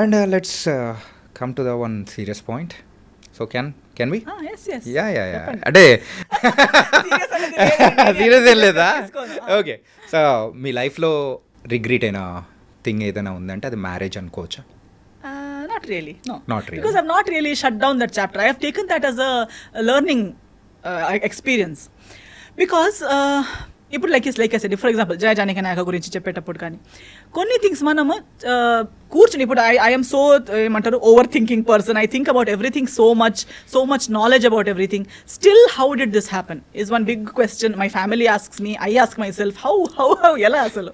And let's come to the one serious point. So can we? Yes. Yeah. అంటే serious ఏం లేదా? Okay. So మీ లైఫ్లో regret అయిన thing ఏదైనా ఉందంటే అది మ్యారేజ్ అనుకోవచ్చా? Not really, no. Not really. Because I've not really shut down that chapter. I have taken that as a learning experience. Because ఇప్పుడు like I said, for example Jaya Janaki Nayaka గురించి చెప్పేటప్పుడు కానీ కొన్ని థింగ్స్ మనము కూర్చుని ఇప్పుడు ఐఎమ్ సో ఏమంటారు over thinking person. I think about everything so much knowledge about everything. Still how did this happen is one big question. My family asks me, I ask myself how ఎలా అసలు.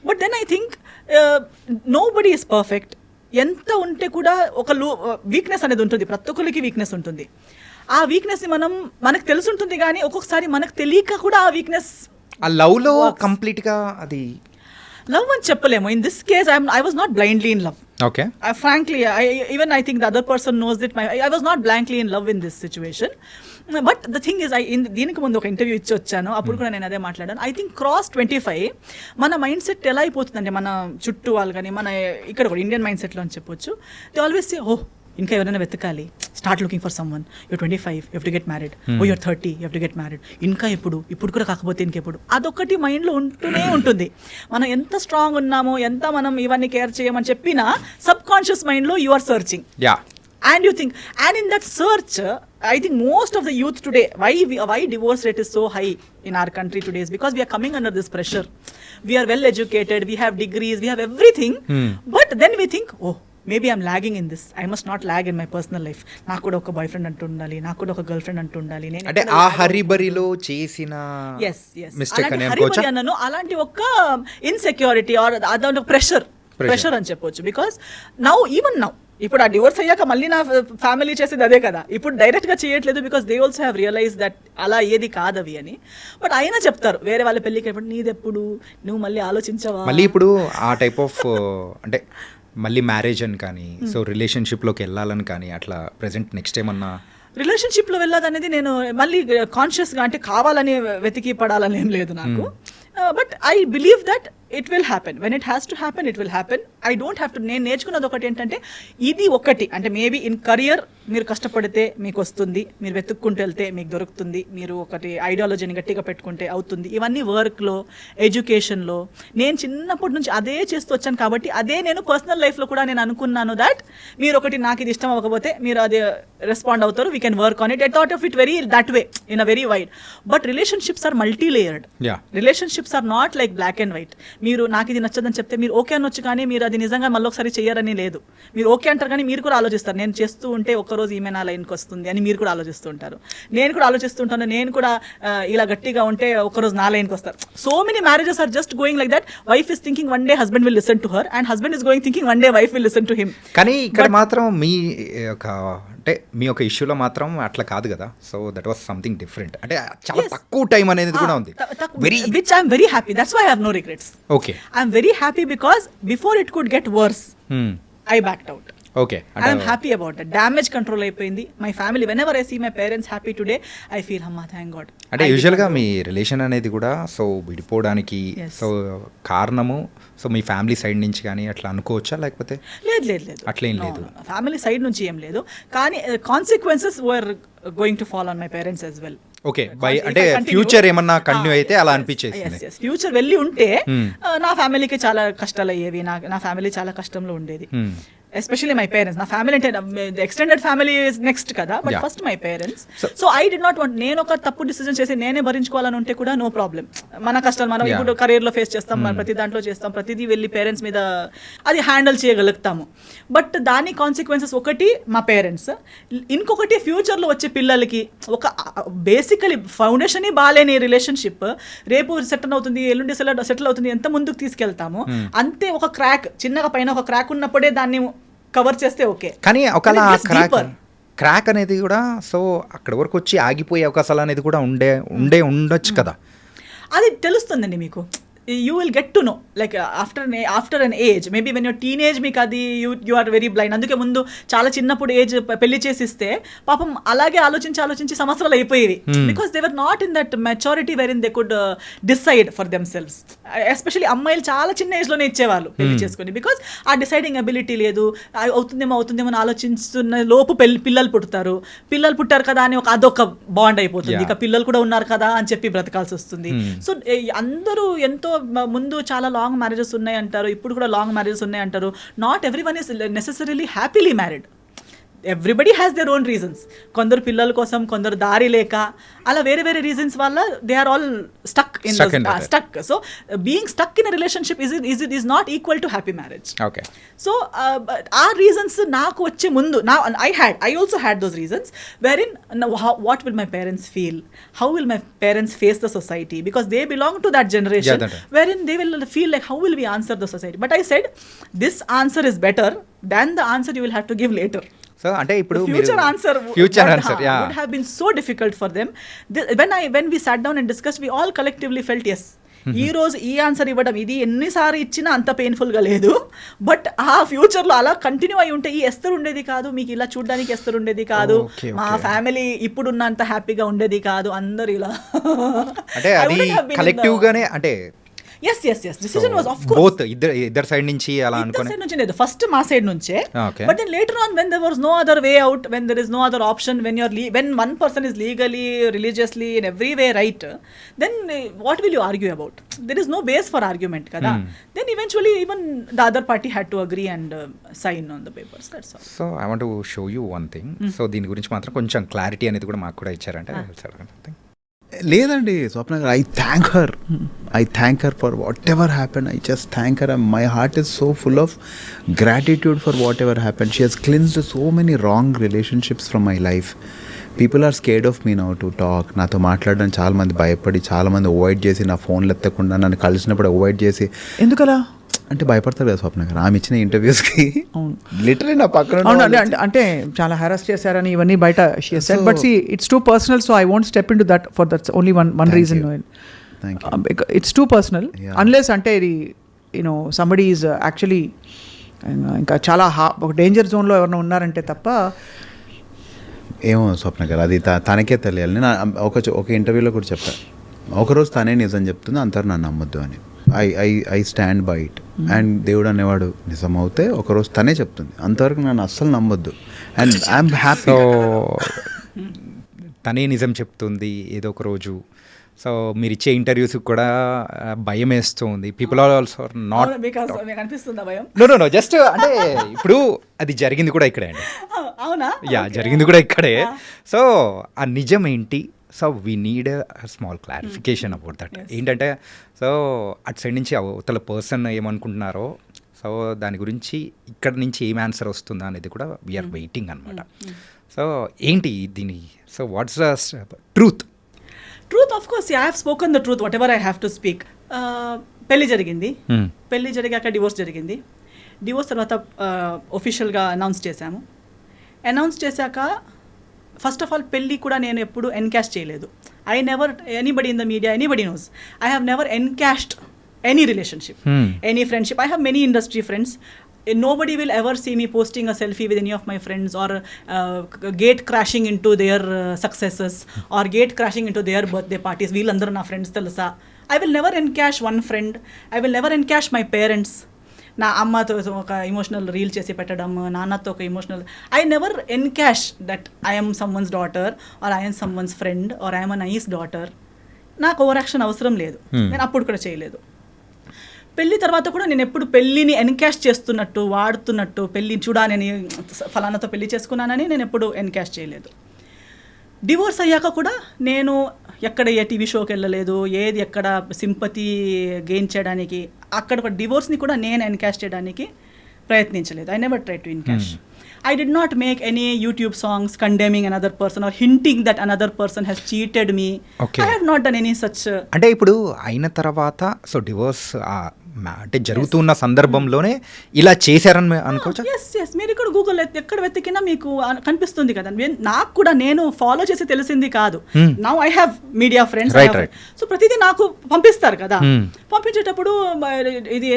But then I think nobody is perfect. ఎంత ఉంటే కూడా ఒక weakness అనేది ఉంటుంది, ప్రతి ఒక్కరికి వీక్నెస్ ఉంటుంది. ఆ వీక్నెస్ని మనకు తెలుసుంటుంది కానీ ఒక్కొక్కసారి మనకు తెలియక కూడా ఆ వీక్నెస్ ఆ లవ్లో కంప్లీట్గా అది లవ్ అని చెప్పలేము. In this case I was not blindly in love. Okay. Frankly, I think the other person knows that I was not blankly in love in this situation. But the thing is, దీనికి ముందు ఒక interview ఇచ్చి వచ్చాను, అప్పుడు కూడా నేను అదే మాట్లాడాను. ఐ థింక్ క్రాస్ 25 మన మైండ్ సెట్ ఎలా అయిపోతుందంటే మన చుట్టూ వాళ్ళు కానీ మన ఇక్కడ కూడా ఇండియన్ మైండ్ సెట్లో అని చెప్పొచ్చు. దే ఆల్వేస్ సే ఇంకా ఎవరైనా వెతకాలి, start looking for someone, you're 25 you have to get married, you're 30 you have to get married, ఇంకా ఇప్పుడు కూడా కాకపోతే ఇంకెప్పుడు. అదొకటి మైండ్లో ఉంటూనే ఉంటుంది. మనం ఎంత స్ట్రాంగ్ ఉన్నామో, ఎంత మనం ఇవన్నీ కేర్ చేయమని చెప్పినా సబ్ కాన్షియస్ మైండ్లో you are searching. And you think, and in that search, I think most of the youth today, why divorce rate is so high in our country today is because we are coming under this pressure. We are well educated, we have degrees, we have everything, but then we think, maybe I'm lagging in this. I must not lag in my personal life. నాకు కూడా ఒక boy friend అంటూ ఉండాలి, నాకు కూడా ఒక girl friend అంటూ ఉండాలి. అంటే ఆ హరిబరిలో చేసిన మిస్టేక్ అని అనుకోవచ్చా? అన్నను అలాంటి ఒక ఇన్సెక్యూరిటీ ఆర్ అదొక ప్రెషర్ అని చెప్పొచ్చు. బికాస్ ఈవెన్ నౌ ఇప్పుడు ఆ డివోర్స్ అయ్యాక మళ్ళీ నా ఫ్యామిలీ చేసేది అదే కదా, ఇప్పుడు డైరెక్ట్గా చేయట్లేదు. Because they also have realise that అలా ఏది కాదవి అని. బట్ అయినా చెప్తారు వేరే వాళ్ళ పెళ్ళికి ఎప్పుడు నీదెప్పుడు, నువ్వు మళ్ళీ ఆలోచించవా. మళ్ళీ ఇప్పుడు ఆ టైప్ ఆఫ్ అంటే మళ్ళీ మ్యారేజ్ అని కానీ సో రిలేషన్షిప్లోకి వెళ్ళాలని కానీ అట్లా ప్రెజెంట్ నెక్స్ట్ ఏమన్నా రిలేషన్షిప్లో వెళ్ళాలని నేను మళ్ళీ కాన్షియస్గా అంటే కావాలని వెతికి పడాలని ఏం లేదు నాకు. But I believe that it will happen. When it has to happen it will happen. I don't have to. నేను నేర్చుకున్నది ఒకటి ఏంటంటే ఇది ఒకటి అంటే మేబీ ఇన్ కరియర్ మీరు కష్టపడితే మీకు వస్తుంది, మీరు వెతుక్కుంటూ వెళ్తే మీకు దొరుకుతుంది, మీరు ఒకటి ఐడియాలజీని గట్టిగా పెట్టుకుంటే అవుతుంది. ఇవన్నీ వర్క్లో, ఎడ్యుకేషన్లో నేను చిన్నప్పటి నుంచి అదే చేస్తూ వచ్చాను కాబట్టి అదే నేను పర్సనల్ లైఫ్లో కూడా నేను అనుకున్నాను దట్ మీరు ఒకటి నాకు ఇది ఇష్టం అవ్వకపోతే మీరు అదే రెస్పాండ్ అవుతారు, we can work on it. I thought of it very that way in a very wide. But relationships are multi layered. Relationships are not like black and white. మీరు నాకు ఇది నచ్చదని చెప్తే మీరు ఓకే అనొచ్చు, కానీ మీరు అది నిజంగా మళ్ళీ ఒకసారి చెయ్యరని లేదు. మీరు ఓకే అంటారు కానీ మీరు కూడా ఆలోచిస్తారు, నేను చేస్తూ ఉంటే ఒక్కరోజు ఈమె నా లైన్కి వస్తుంది అని మీరు కూడా ఆలోచిస్తూ ఉంటారు. నేను కూడా ఆలోచిస్తుంటాను, నేను కూడా ఇలా గట్టిగా ఉంటే ఒక్కరోజు నా లైన్కి వస్తారు. So many marriages are just going like that. Wife is thinking one day husband will listen to her and husband is going thinking one day wife will listen to him. కానీ ఇక్కడ మాత్రం మీ ఒక ఇష్యూలో మాత్రం అట్లా కాదు కదా. So that was something different. అంటే చాలా తక్కువ టైం అనేది కూడా ఉంది. Which I am very happy. That's why I have no regrets. Okay. I am very happy because before it could get worse, I backed out. Okay. I am happy about it. Damage control అయిపోయింది. My family, whenever I see my parents happy today, I feel amma thank God. అంటే యూజువల్గా మీ relation అనేది కూడా so విడిపోవడానికి so కారణము so మీ family side నుంచి కానీ అట్లా అనుకోవచ్చా, లేకపోతే లేదు అట్లేం లేదు? ఫ్యామిలీ సైడ్ నుంచి ఏం లేదు, కానీ consequences were going to fall on my parents as well. Okay. అంటే ఫ్యూచర్ ఏమన్నా కంటిన్యూ అయితే అలా అనిపించేది. ఫ్యూచర్ వెళ్ళి ఉంటే నా ఫ్యామిలీకి చాలా కష్టాలు అయ్యేవి, నా ఫ్యామిలీ చాలా కష్టంలో ఉండేది. Especially my parents. నా ఫ్యామిలీ అంటే ఎక్స్టెండెడ్ ఫ్యామిలీ ఇస్ నెక్స్ట్ కదా, but first my parents. So I did not want, నేను ఒక తప్పు డిసిజన్ చేసి నేనే భరించుకోవాలని ఉంటే కూడా నో ప్రాబ్లం. మన కష్టాలు మనం ఇప్పుడు కెరీర్లో ఫేస్ చేస్తాం, మనం ప్రతి దాంట్లో చేస్తాం, ప్రతిదీ వెళ్ళి పేరెంట్స్ మీద అది హ్యాండిల్ చేయగలుగుతాము. బట్ దాని కాన్సిక్వెన్సెస్ ఒకటి మా పేరెంట్స్, ఇంకొకటి ఫ్యూచర్లో వచ్చే పిల్లలకి ఒక బేసికలీ ఫౌండేషన్ బాగాలేని రిలేషన్షిప్ రేపు సెటిల్ అవుతుంది, ఎల్లుండి సెటిల్ అవుతుంది, ఎంత ముందుకు తీసుకెళ్తాము అంతే. ఒక క్రాక్ చిన్నగా పైన ఒక క్రాక్ ఉన్నప్పుడే దాన్ని కవర్ చేస్తే ఓకే, కానీ ఒకలా క్రాక్ అనేది కూడా సో అక్కడ వరకు వచ్చి ఆగిపోయే అవకాశాలు అనేది కూడా ఉండొచ్చు కదా. అది తెలుస్తుందండి మీకు. You will get to know like after an age maybe when you're teenage మీకు అది యూ ఆర్ వెరీ బ్లైండ్. అందుకే ముందు చాలా చిన్నప్పుడు ఏజ్ పెళ్లి చేసిస్తే పాపం అలాగే ఆలోచించి సంవత్సరాలు అయిపోయేవి. Because they were not in that maturity where in they could decide for themselves. Especially అమ్మాయిలు చాలా చిన్న ఏజ్లోనే ఇచ్చేవాళ్ళు పెళ్లి చేసుకుని. బికాస్ ఆ డిసైడింగ్ అబిలిటీ లేదు. అవుతుందేమో అని ఆలోచిస్తున్న లోపు పిల్లలు పుట్టారు కదా అని అదొక బాండ్ అయిపోతుంది. ఇక పిల్లలు కూడా ఉన్నారు కదా అని చెప్పి బ్రతకాల్సి వస్తుంది. సో అందరూ ఎంతో ముందు చాలా లాంగ్ మ్యారేజెస్ ఉన్నాయి అంటారు, ఇప్పుడు కూడా లాంగ్ మ్యారేజెస్ ఉన్నాయి అంటారు. Not every one is necessarily happily married. Everybody has their own reasons. కొందరు పిల్లల కోసం, కొందరు దారి లేక, అలా వేరే వేరే రీజన్స్ వల్ల they are all stuck. So being stuck in relationship is not equal to happy marriage. So ఆ రీజన్స్ నాకు వచ్చే ముందు I also had those reasons wherein what will my parents feel, how will my parents face the society, because they belong to that generation wherein they will feel like how will we answer the society. But I said this answer is better than the answer you will have to give later. So అంటే ఇప్పుడు future answer would have been so difficult for them. When we sat down and discussed, we all collectively felt yes, ఈ రోజు ఈ answer ఇవ్వడం ఇది ఎన్నిసార్లు ఇచ్చినా అంత పెయిన్ఫుల్ గా లేదు. బట్ ఆ ఫ్యూచర్ లో అలా కంటిన్యూ అయి ఉంటే ఈ ఎస్తర్ ఉండేది కాదు, మీకు ఇలా చూడడానికి ఎస్తర్ ఉండేది కాదు, మా ఫ్యామిలీ ఇప్పుడున్నంత హ్యాపీగా ఉండేది కాదు. అందరు ఇలా అంటే అది కలెక్టివ్ గానే అంటే yes decision was of course both ఇద్దరు సైడ్ నుంచి అలా అనుకోని సైడ్ నుంచి లేదు, ఫస్ట్ మా సైడ్ నుంచే. But then later on when there was no other way out, when there is no other option, when one person is legally, religiously, in every way right, then what will you argue about? There is no base for argument kada. Then eventually even the other party had to agree and sign on the papers, that's all. So I want to show you one thing. So దీని గురించి మాత్రం కొంచెం clarity అనేది కూడా మాకు కూడా ఇచ్చారంటే లేదండి Swapna garu, I thank her for whatever happen. I just thank her. My heart is so full of gratitude for whatever happen. She has cleansed so many wrong relationships from my life. People are scared of me now to talk. నాతో మాట్లాడడానికి చాలామంది భయపడి, చాలామంది avoid చేసి, నా ఫోన్లు ఎత్తకుండా నన్ను కలిసినప్పుడు అవాయిడ్ చేసి. ఎందుకలా అంటే భయపడతారు కదా స్వప్న గారు, ఆమె ఇచ్చిన ఇంటర్వ్యూస్కి లిటరలీ నా పక్కన అంటే చాలా హెరాస్ చేశారని ఇవన్నీ బయట but see it's too personal, so I won't step into that for that's only one reason. It's too personal unless అంటే ఇది యూనో సంబడీ ఈజ్ యాక్చువల్లీ ఇంకా చాలా ఒక డేంజర్ జోన్లో ఎవరైనా ఉన్నారంటే తప్ప. ఏమో స్వప్న గారు, అది తనకే తెలియాలి. నేను ఒక ఇంటర్వ్యూలో కూడా చెప్పాను, ఒకరోజు తనే నిజం చెప్తుంది, అంతరు నన్ను నమ్మొద్దు అని. I stand by it. And దేవుడు అనేవాడు నిజం అవుతే ఒకరోజు తనే చెప్తుంది, అంతవరకు నన్ను అస్సలు నమ్మొద్దు. And I'm happy. తనే నిజం చెప్తుంది ఏదో ఒక రోజు. సో మీరు ఇచ్చే ఇంటర్వ్యూస్ కూడా భయం వేస్తుంది. పీపుల్ ఆర్ ఆల్సో నాట్ అనిపిస్తుందా భయం? నో జస్ట్ అంటే ఇప్పుడు అది జరిగింది కూడా ఇక్కడే అండి. అవునా? జరిగింది కూడా ఇక్కడే. సో ఆ నిజం ఏంటి? So we need small clarification about that. ఏంటంటే సో అటు సైడ్ నుంచి అవతల పర్సన్ ఏమనుకుంటున్నారో, సో దాని గురించి ఇక్కడ నుంచి ఏం ఆన్సర్ వస్తుందా అనేది కూడా వీఆర్ వెయిటింగ్ అనమాట. సో ఏంటి దీని, so what's the truth? Of course I have spoken the truth whatever I have to speak. పెళ్లి జరిగింది, పెళ్లి జరిగాక డివోర్స్ జరిగింది. డివోర్స్ తర్వాత ఒఫిషియల్గా అనౌన్స్ చేశాక ఫస్ట్ ఆఫ్ ఆల్ పెళ్ళి కూడా నేను ఎప్పుడు ఎన్కాష్ చేయలేదు. I never, anybody in the media, anybody knows, I have never encashed any relationship, any friendship. I have many industry friends. Nobody will ever see me posting a selfie with any of my friends or gate crashing into their successes or gate crashing into their birthday parties. Veelandaru na friends telusa. I will never encash one friend. I will never encash my parents. నా అమ్మతో ఒక emotional reel చేసి పెట్టడం, నాన్నతో ఒక emotional. I never encash that I M someone's daughter or I M someone's friend or I M a nice daughter. నాకు over action అవసరం లేదు, నేను అప్పుడు కూడా చేయలేదు. పెళ్లి తర్వాత కూడా నేను ఎప్పుడు పెళ్ళిని ఎన్కాష్ చేస్తున్నట్టు, వాడుతున్నట్టు, పెళ్ళి చూడాలని ఫలానాతో పెళ్లి చేసుకున్నానని నేను ఎప్పుడు ఎన్కాష్ చేయలేదు. డివోర్స్ అయ్యాక కూడా నేను ఎక్కడ ఏ టీవీ షోకి వెళ్ళలేదు, ఏది ఎక్కడ సింపతి గెయిన్ చేయడానికి, అక్కడ ఒక డివోర్స్ని కూడా నేను ఎన్కాష్ చేయడానికి ప్రయత్నించలేదు. I never try to encash. I did not make any YouTube songs condemning another person or hinting that another person has cheated me. Okay. I have not done any such. అంటే ఇప్పుడు అయిన తర్వాత so divorce అంటే జరుగుతున్న సందర్భంలోనే ఇలా చేశారని అనుకోవచ్చా? ఎస్ మీరు ఇక్కడ గూగుల్ ఎక్కడ వెతికినా మీకు కనిపిస్తుంది కదా. నాకు కూడా నేను ఫాలో చేసి తెలిసింది కాదు. Now I have media friends, so ప్రతిదీ నాకు పంపిస్తారు కదా. పంపించేటప్పుడు ఇది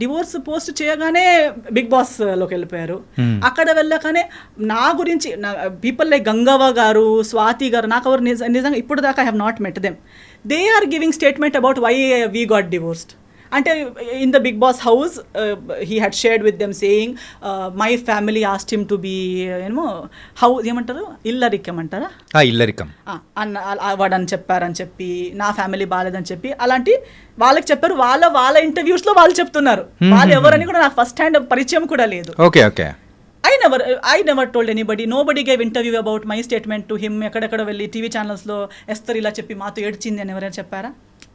డివోర్స్ పోస్ట్ చేయగానే బిగ్ బాస్ లోకి వెళ్ళిపోయారు. అక్కడ వెళ్ళగానే నా గురించి పీపుల్ లైక్ గంగవ్వ గారు, స్వాతి గారు, నాకు ఎవరు నిజంగా ఇప్పుడు దాకా I have not met them. They are giving statement about why we got divorced. అంటే in the Bigg Boss house he had shared with them saying my family asked him to be ఏమో house ఏమంటారు ఇల్లరికమంటారా, ఇల్లరికం వాడని చెప్పారని చెప్పి, నా family బాగాలేదని చెప్పి అలాంటి వాళ్ళకి చెప్పారు. వాళ్ళ ఇంటర్వ్యూస్లో వాళ్ళు చెప్తున్నారు. వాళ్ళు ఎవరని కూడా నాకు ఫస్ట్ హ్యాండ్ పరిచయం కూడా లేదు. Okay okay. I never told anybody. Nobody gave interview about my statement to him. ఎక్కడెక్కడ వెళ్ళి టీవీ ఛానల్స్లో ఎస్తర్ ఇలా చెప్పి మాతో ఏడ్చింది అని ఎవరైనా చెప్పారా?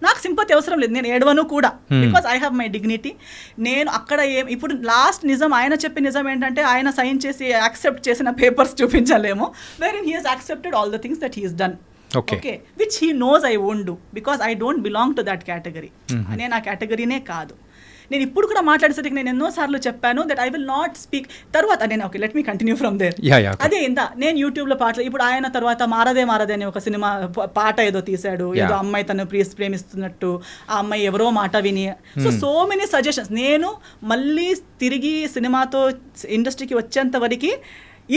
నాకు సింపతి అవసరం లేదు, నేను ఏడవను కూడా. Because I have my dignity. నేను అక్కడ ఇప్పుడు లాస్ట్ నిజం ఆయన చెప్పి నిజం ఏంటంటే ఆయన సైన్ చేసి యాక్సెప్ట్ చేసిన పేపర్స్ చూపించలేము, where in he has accepted all the things that he has done. Okay, which he knows I won't do because I don't belong to that category. నేను ఆ కేటగిరీనే కాదు. నేను ఇప్పుడు కూడా మాట్లాడేసరికి నేను ఎన్నోసార్లు చెప్పాను that I will not speak. తర్వాత నేను okay let me continue from there. అదే నేను యూట్యూబ్లో పాటలు ఇప్పుడు ఆయన తర్వాత మారదే అని ఒక సినిమా పాట ఏదో తీశాడు, ఏదో అమ్మాయి తను ప్రేమిస్తున్నట్టు, ఆ అమ్మాయి ఎవరో మాట విని. So many suggestions. నేను మళ్ళీ తిరిగి సినిమాతో ఇండస్ట్రీకి వచ్చేంత వరకు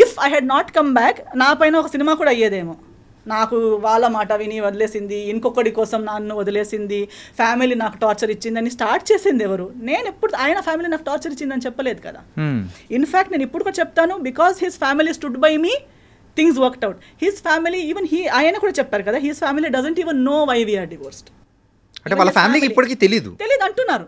if I had not come back నా పైన ఒక సినిమా కూడా అయ్యేదేమో. నాకు వాళ్ళ మాట విని వదిలేసింది, ఇంకొకటి కోసం నన్ను వదిలేసింది, ఫ్యామిలీ నాకు టార్చర్ ఇచ్చిందని స్టార్ట్ చేసింది ఎవరు? నేను ఎప్పుడు ఆయన ఫ్యామిలీ నాకు టార్చర్ ఇచ్చిందని చెప్పలేదు కదా. ఇన్ఫ్యాక్ట్ నేను ఇప్పుడు కూడా చెప్తాను, because his family stood by me, things worked out. His family even ఆయన కూడా చెప్పారు కదా, his family doesn't even know why we are divorced. అంటే వాళ్ళ ఫ్యామిలీకి ఇప్పటికీ తెలియదు అంటున్నారు.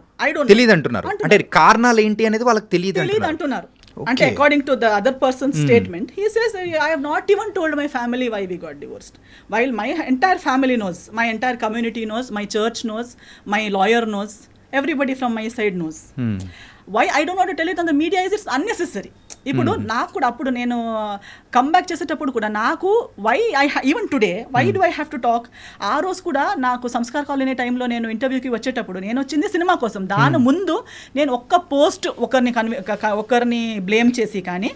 తెలియదు అంటున్నారు. అంటే కారణాలు ఏంటి అనేది వాళ్ళకి తెలియదు అంటున్నారు. అంటే according to the other person statement he says I have not even told my family why we got divorced, while my entire family knows, my entire community knows, my church knows, my lawyer knows, everybody from my side knows. Why I don't want to tell it on the media is it's unnecessary. ఇప్పుడు నాకు కూడా అప్పుడు నేను comeback చేసేటప్పుడు కూడా నాకు even today why do I have to talk. ఆ రోజు కూడా నాకు సంస్కార్ కాలనీ టైంలో నేను ఇంటర్వ్యూకి వచ్చేటప్పుడు నేను వచ్చింది సినిమా కోసం. దాని ముందు నేను ఒక్క పోస్ట్ ఒకరిని బ్లేమ్ చేసి కానీ,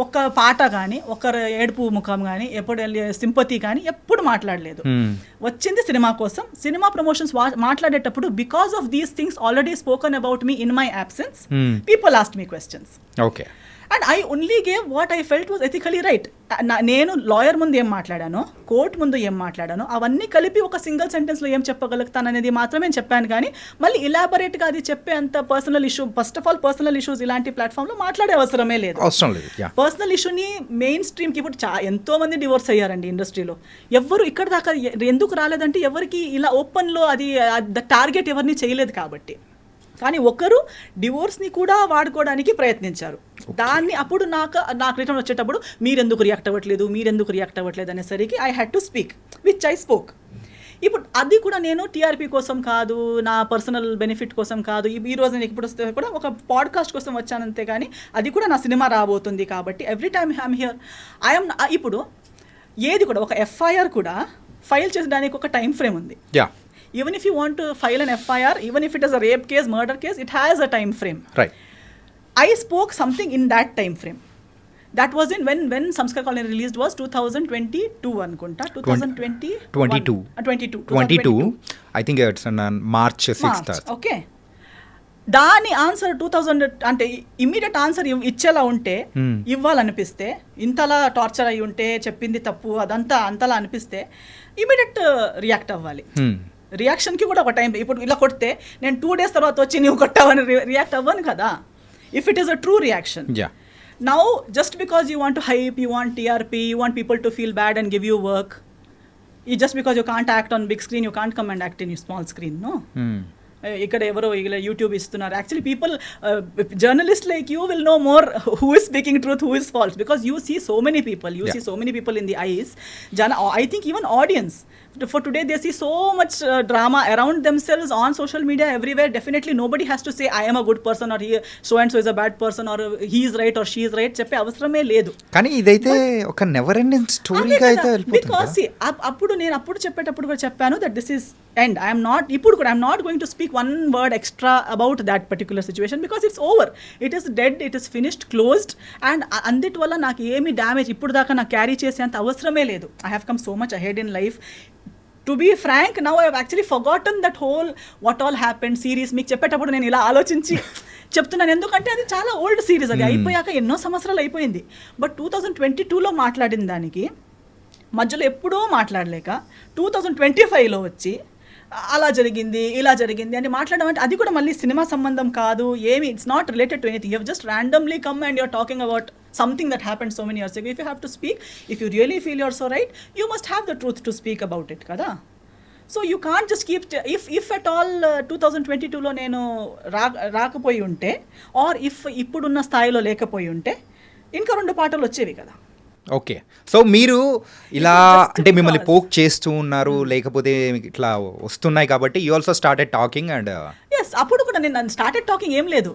ఒక్క పాట కానీ, ఒకరు ఏడుపు ముఖం కానీ, ఎప్పుడు సింపతి కానీ ఎప్పుడు మాట్లాడలేదు. వచ్చింది సినిమా కోసం. సినిమా ప్రమోషన్స్ మాట్లాడేటప్పుడు because of these things already spoken about me in my absence, people asked me questions. Okay. And I only gave what I felt was ethically right. నేను లాయర్ ముందు ఏం మాట్లాడానో, court ముందు ఏం మాట్లాడానో అవన్నీ కలిపి ఒక సింగిల్ సెంటెన్స్లో ఏం చెప్పగలుగుతాననేది మాత్రమే చెప్పాను. కానీ మళ్ళీ ఇలాబొరేట్గా అది చెప్పే అంత personal issue, first of all personal issues ఇలాంటి ప్లాట్ఫామ్లో మాట్లాడే అవసరమే లేదు. పర్సనల్ ఇష్యూని మెయిన్ స్ట్రీమ్కి ఇప్పుడు ఎంతో మంది డివోర్స్ అయ్యారండి ఇండస్ట్రీలో. ఎవరు ఇక్కడ దాకా ఎందుకు రాలేదంటే ఎవరికి ఇలా ఓపెన్లో అది టార్గెట్ ఎవరిని చేయలేదు కాబట్టి. కానీ ఒకరు డివోర్స్ని కూడా వాడుకోవడానికి ప్రయత్నించారు. దాన్ని అప్పుడు నాకు రిటర్న్ వచ్చేటప్పుడు మీరెందుకు రియాక్ట్ అవ్వట్లేదు అనేసరికి I had to speak which I spoke. ఇప్పుడు అది కూడా నేను టీఆర్పీ కోసం కాదు, నా పర్సనల్ బెనిఫిట్ కోసం కాదు. ఈ రోజు నేను ఇప్పుడు వస్తే కూడా ఒక పాడ్కాస్ట్ కోసం వచ్చానంతే, కానీ అది కూడా నా సినిమా రాబోతుంది కాబట్టి ఎవ్రీ టైమ్ ఐఎమ్ హియర్. ఇప్పుడు ఏది కూడా ఒక ఎఫ్ఐఆర్ కూడా ఫైల్ చేసడానికి ఒక టైం ఫ్రేమ్ ఉంది. Even if you want to file an FIR, even if it is a rape case, murder case, it has a time frame. Right. I spoke something in that time frame. That was in when Samskar Colony released was 2022 anukunta. 2022. I think it's on March 6th. Okay. దాని answer 2000 అంటే immediate answer ఇచ్చేలా ఉంటే, ఇవ్వాలనిపిస్తే, ఇంతలా torture అయి ఉంటే, చెప్పింది తప్పు అదంతా అంతలా అనిపిస్తే ఇమ్మీడియట్ రియాక్ట్ అవ్వాలి. రియాక్షన్కి కూడా ఒక టైం. ఇప్పుడు ఇలా కొడితే నేను 2 days తర్వాత వచ్చి నువ్వు కొట్టావని రియాక్ట్ అవ్వను కదా, if it is a true reaction. Now just because you want to hype, you want TRP, you want people to feel bad and give you work, just because you can't act on big screen, you can't come and act in small screen. No, ఇక్కడ ఎవరో ఇలా YouTube ఇస్తున్నారు. Actually people, journalist like you will know more who is speaking truth, who is false, because you see so many people, you see so many people in the eyes. I think even audience for today they see so much drama around themselves on social media everywhere. Definitely nobody has to say I am a good person or he so and so is a bad person or he is right or she is right చెప్పే అవసరమే లేదు. కానీ ఇదైతే ఒక never ending స్టోరీగా అయితే వెళ్ళిపోతుంది. Because అప్పుడు చెప్పేటప్పుడు కూడా చెప్పాను that this is end. I'm not going to speak one word extra about that particular situation because it's over. It is dead, it is finished, closed, and andit valla naaku emi damage ippudu daaka na carry cheseyanta avasarame ledu. I have come so much ahead in life. To be frank, now I have actually forgotten that whole what all happened series. మీకు చెప్పేటప్పుడు నేను ఇలా ఆలోచించి చెప్తున్నాను, ఎందుకంటే అది చాలా old series, అది అయిపోయాక ఎన్నో సంవత్సరాలు అయిపోయింది. బట్ 2022లో మాట్లాడిన దానికి మధ్యలో ఎప్పుడూ మాట్లాడలేక 2025లో వచ్చి అలా జరిగింది ఇలా జరిగింది అని మాట్లాడడం అంటే అది కూడా మళ్ళీ సినిమా సంబంధం కాదు ఏమి. It's not related to anything. You have just randomly come and you're talking about something that happened so many years ago. If you have to speak, if you really feel you're so right, you must have the truth to speak about it kada. So you can't just keep if at all 2022లో నేను రాకపోయి ఉంటే are if ఇప్పుడున్న స్థాయిలో లేకపోయి ఉంటే ఇంకా 2 పాటలు వచ్చేవి కదా. ఓకే, సో మీరు ఇలా అంటే మిమ్మల్ని పోక్ చేస్తూ ఉన్నారు లేకపోతే ఇట్లా వస్తున్నాయి కాబట్టి you also started talking and ఎస్ అప్పుడు కూడా నేను స్టార్టెడ్ టాకింగ్ ఏం లేదు.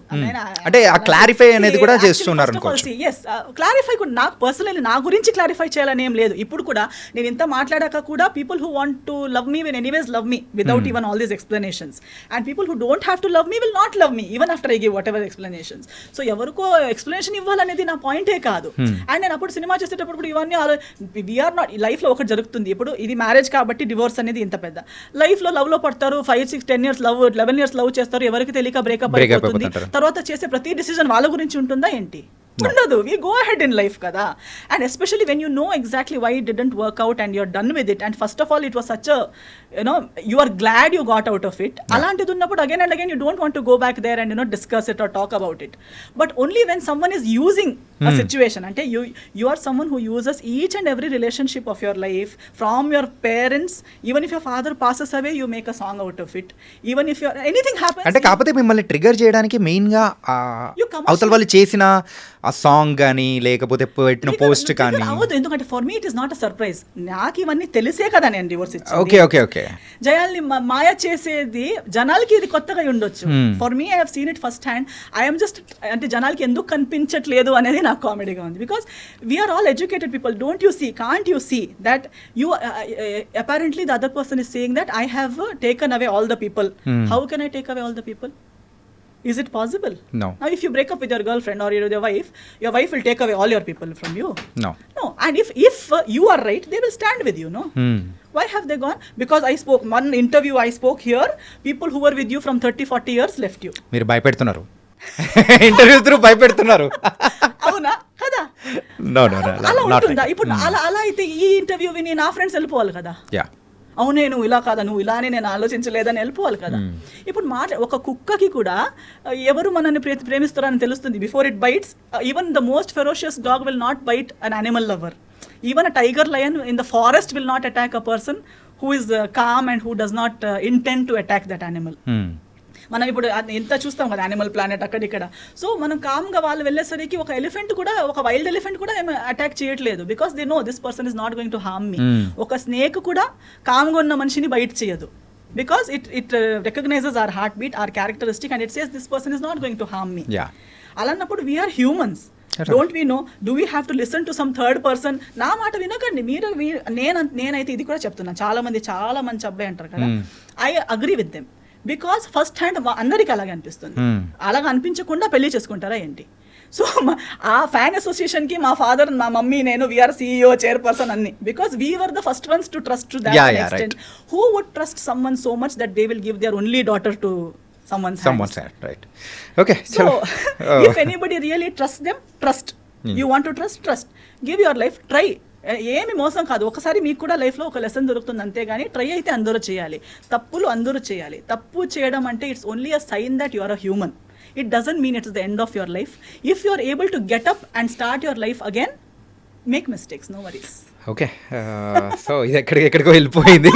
అంటే ఆ క్లారిఫై అనేది కూడా చేస్తున్నారు అనుకోవచ్చు. ఎస్ క్లారిఫై కూడా నాకు పర్సనల్లీ నా గురించి క్లారిఫై చేయాలని ఏం లేదు. ఇప్పుడు కూడా నేను ఇంత మాట్లాడాక కూడా people who want to love me will anyways love me without even all these explanations, and people who don't have to love me will not love me even after I give what ever explanations. So ఎవరికో explanation ఇవ్వాలనేది నా పాయింటే కాదు. And నేను అప్పుడు cinema చేసేటప్పుడు కూడా ఇవన్నీ వీఆర్ నాట్ లైఫ్లో ఒకటి జరుగుతుంది. ఇప్పుడు ఇది మ్యారేజ్ కాబట్టి డివోర్స్ అనేది ఇంత పెద్ద లైఫ్లో లవ్లో పడతారు, 5, 6, 10 years లవ్ 11 years లవ్ చేస్తారు, ఎవరికి తెలియక బ్రేకప్ అయిపోతుంది. తర్వాత చేసే ప్రతి డిసిజన్ వాళ్ళ గురించి ఉంటుందా ఏంటి? ఉండదు. We go ahead in life కదా. And especially when you know exactly why it didn't work out and you're done with it, and first of all it was such you are glad you got out of it. అలాంటిది ఉన్నప్పుడు again and again you don't want to go back there and discuss it or talk about it. But only when someone is using a situation, అంటే you are someone who uses each and every relationship of your life from your parents. Even if your father passes away, you make a song out of it. Even if anything happens, అంటే కాకపోతే మిమ్మల్ని trigger చేయడానికి main గా అవతల వాళ్ళు చేసిన ఆ song కానీ లేకపోతే పెట్టిన పోస్ట్ కానీ అవదు. ఎందుకంటే for me it is not a surprise. నాకు ఇవన్నీ తెలిసే కదా నేను డివోర్స్ ఇచ్చింది. ఓకే ఓకే ఓకే జయాల్ని మాయ చేసేది జనాలకి ఇది కొత్తగా ఉండొచ్చు. For me I have seen it first hand. I'm just అంటే జనాలకి ఎందుకు కనిపించట్లేదు అనేది నాకు కామెడీగా ఉంది. Because we're all educated people. Don't you see, can't you see that you apparently the other person is saying that I have taken away all the people. How can I take away all the people? Is it possible? No. Now if you break up with your girlfriend or your wife will take away all your people from you. No. And if you are right, they will stand with you, no? Why have they gone? Because I spoke one interview I spoke here, people who were with you from 30-40 years left you. మీరు భయపెడుతున్నారు, interview through భయపెడుతున్నారు. అవునా కదా? No, అలా ఉంటుందా? ఇప్పుడు అలా అయితే ఈ interview విని నా ఫ్రెండ్స్ వెళ్ళిపోవాలి కదా. Yeah. అవునే నువ్వు ఇలా కాదా, నువ్వు ఇలానే నేను ఆలోచించలేదని వెళ్ళిపోవాలి కదా. ఇప్పుడు ఒక కుక్కకి కూడా ఎవరు మనల్ని ప్రేమిస్తారని తెలుస్తుంది before it bites. Even the most ferocious dog will not bite an animal lover. Even a tiger lion in the forest will not attack a person who is calm and who does not intend to attack that animal. మనం ఇప్పుడు ఎంత చూస్తాం కదా animal planet అక్కడిక్కడ. So మనం కామ్గా వాళ్ళు వెళ్ళేసరికి ఒక ఎలిఫెంట్ కూడా, ఒక వైల్డ్ ఎలిఫెంట్ కూడా ఏమి అటాక్ చేయట్లేదు. Because they know this person is not going to harm me. ఒక స్నేక్ కూడా కామ్గా ఉన్న మనిషిని బైట్ చేయదు. Because it recognizes our heartbeat, our characteristic, and it says this person is not going to harm me. అలాన్నప్పుడు we're humans. Don't we know, do we have to listen to some third person? నా మాట వినకండి మీరు. నేనైతే ఇది కూడా చెప్తున్నాను, చాలా మంచి అబ్బాయి అంటారు కదా, I agree with them. Because first hand అందరికీ అలాగే అనిపిస్తుంది. అలాగ అనిపించకుండా పెళ్లి చేసుకుంటారా ఏంటి? సో ఆ ఫ్యాన్ అసోసియేషన్కి మా ఫాదర్, మా మమ్మీ, నేను వీఆర్ CEO, చైర్పర్సన్ అన్ని. Because we were the first ones to trust to that extent. Who would trust someone so much that they will give their only daughter to someone's hand, right? Okay, so if anybody really trusts them, trust. You want to trust. Give your life, try. ఏమి మోసం కాదు. ఒకసారి మీకు కూడా లైఫ్లో ఒక lesson దొరుకుతుంది అంతే. కానీ ట్రై అయితే అందరూ చేయాలి, తప్పులు అందరూ చేయాలి. తప్పు చేయడం అంటే it's only a sign that you are a human. It doesn't mean it's the end of your life. If you are able to get up and start your life again, make mistakes, no worries. Okay, so ఇది ఎక్కడికో వెళ్ళిపోయింది.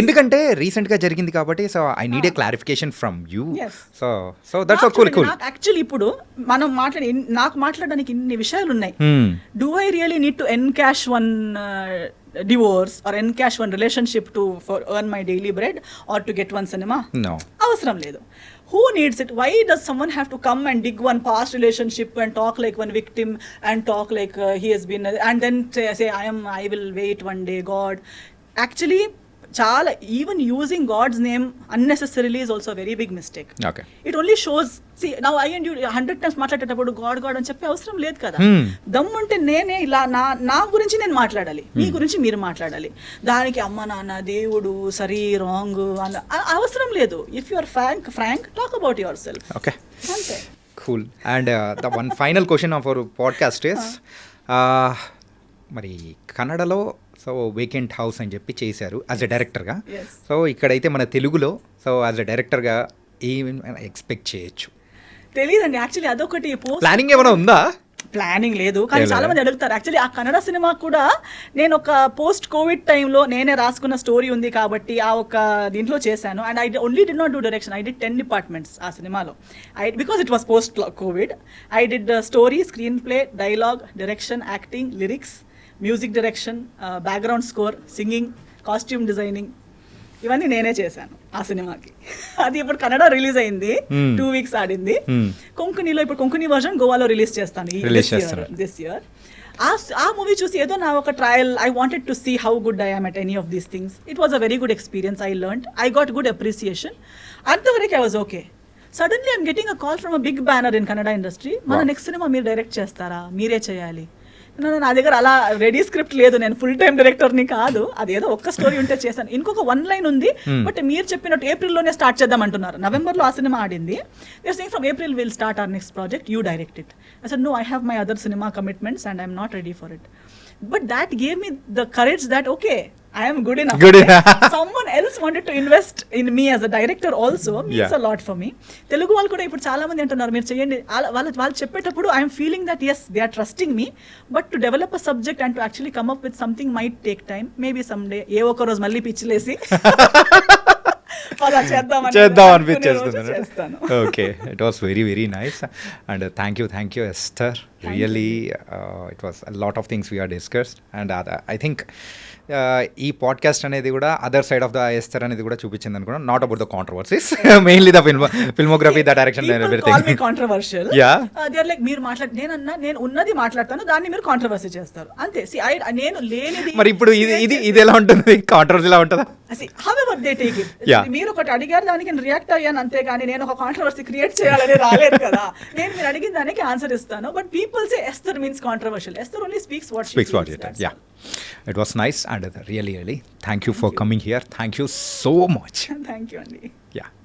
ఎందుకంటే recent గా జరిగింది కాబట్టి, so I need a clarification from you. So that's cool. Actually ఇప్పుడు మనం నాకు మాట్లాడడానికి ఇన్ని విషయాలు ఉన్నాయి. Do I really need to encash one divorce or encash one relationship for earn my daily bread or to get one cinema? No. అవసరం లేదు. who needs it? Why does someone have to come and dig one past relationship and talk like one victim and talk like he has been, and then say I will wait one day, God? Actually, చాలా even using God's name unnecessarily is also a very big mistake. Okay. It only shows, see, now I and you 100 times మాట్లాడేటప్పుడు God God అని చెప్పే అవసరం లేదు కదా. దమ్ముంటే నేనే ఇలా నా గురించి నేను మాట్లాడాలి, మీ గురించి మీరు మాట్లాడాలి. దానికి అమ్మ నాన్న దేవుడు సరి రాంగ్ అన్న అవసరం లేదు. If you are frank talk about yourself. Okay, అంతే. Cool. And the one final question of our podcast is, మరి కన్నడలో సో వేకెంట్ హౌస్ అని చెప్పి చేశారు యాజ్ ఎ డైరెక్టర్గా. Yes. సో ఇక్కడైతే మన తెలుగులో సో యాజ్ ఎ డైరెక్టర్గా ఏమి ఎక్స్పెక్ట్ చేయొచ్చు? తెలియదండి యాక్చువల్లీ, అదొకటి ప్లానింగ్ ఏమైనా ఉందా? ప్లానింగ్ లేదు, కానీ చాలా మంది అడుగుతారు. యాక్చువల్లీ ఆ కన్నడ సినిమా కూడా నేను ఒక పోస్ట్ కోవిడ్ టైంలో నేనే రాసుకున్న స్టోరీ ఉంది కాబట్టి ఆ ఒక దీంట్లో చేశాను. And I only did not do direction, I did 10 departments ఆ సినిమాలో. Because it was post Covid. I did story, screen play, dialogue, direction, acting, lyrics, music direction, background score, singing, costume designing, ఇవన్నీ నేనే చేశాను ఆ సినిమాకి. అది ఇప్పుడు Kannada release అయింది, 2 వీక్స్ ఆడింది. కొంకణిలో ఇప్పుడు కొంకణి వర్జన్ గోవాలో రిలీజ్ చేస్తాను దిస్ ఇయర్. ఆ మూవీ చూసి ఏదో నా ఒక trial, I wanted to see how good I am at any of these things. It was a very good experience. I learned, I got good appreciation. అంతవరకు I was okay. Suddenly I'm getting a call from a big banner in Kannada industry. మన next సినిమా మీరు direct చేస్తారా, మీరే చేయాలి. నా దగ్గర అలా రెడీ స్క్రిప్ట్ లేదు, నేను ఫుల్ టైం డైరెక్టర్ని కాదు. అదేదో ఒక్క స్టోరీ ఉంటే చేశాను. ఇంకొక 1 లైన్ ఉంది, బట్ మీరు చెప్పినట్టు ఏప్రిల్లోనే స్టార్ట్ చేద్దాం అంటున్నారు. నవంబర్లో ఆ సినిమా ఆడింది. You're saying from April will start our next project, you direct it. I said no, I have my other cinema commitments and I'm not ready for it. But that gave me the courage that, okay, I am good enough. Someone else wanted to invest in me as a director also means a lot for me. Telugu వాళ్ళు కూడా ఇప్పుడు చాలా మంది అంటున్నారు మీరు చేయండి. వాళ్ళు చెప్పేటప్పుడు I'm feeling that yes, they are trusting me, but to develop a subject and to actually come up with something might take time. Maybe someday ఏ ఒక్క రోజు మళ్ళీ పిచ్చిలేసి చేద్దాం అనిపించేస్తుంది. Okay, it was very very nice. And thank you Esther. Really it was lot of things we are discussed. And I think ఈ podcast అనేది కూడా other side of the Esther అనేది కూడా చూపించింది అనుకున్నా. Not about the controversies, mainly the filmography, the direction, everything. Controversial, they are like మీరు నేను ఉన్నది మాట్లాడతాను, దాన్ని మీరు కాంట్రవర్సీ చేస్తారు అంతే. నేను లేనిది. మరి ఇప్పుడు ఇది ఎలా ఉంటుంది, కాంట్రవర్సీ ఎలా ఉంటుందా? However they take it. మీరు ఒకటి అడిగారు, దానికి నేను రియాక్ట్ అయ్యాను అంతే, కానీ నేను ఒక కాంట్రవర్సీ క్రియేట్ చేయాలని రాలేదు కదా. నేను మీరు అడిగిన దానికి ఆన్సర్ ఇస్తాను. But people say ఎస్థర్ means controversial. ఎస్థర్ only speaks what she feels. Yeah, it was nice and really thank you for coming here. Thank you so much. Thank you, Andy. Yeah.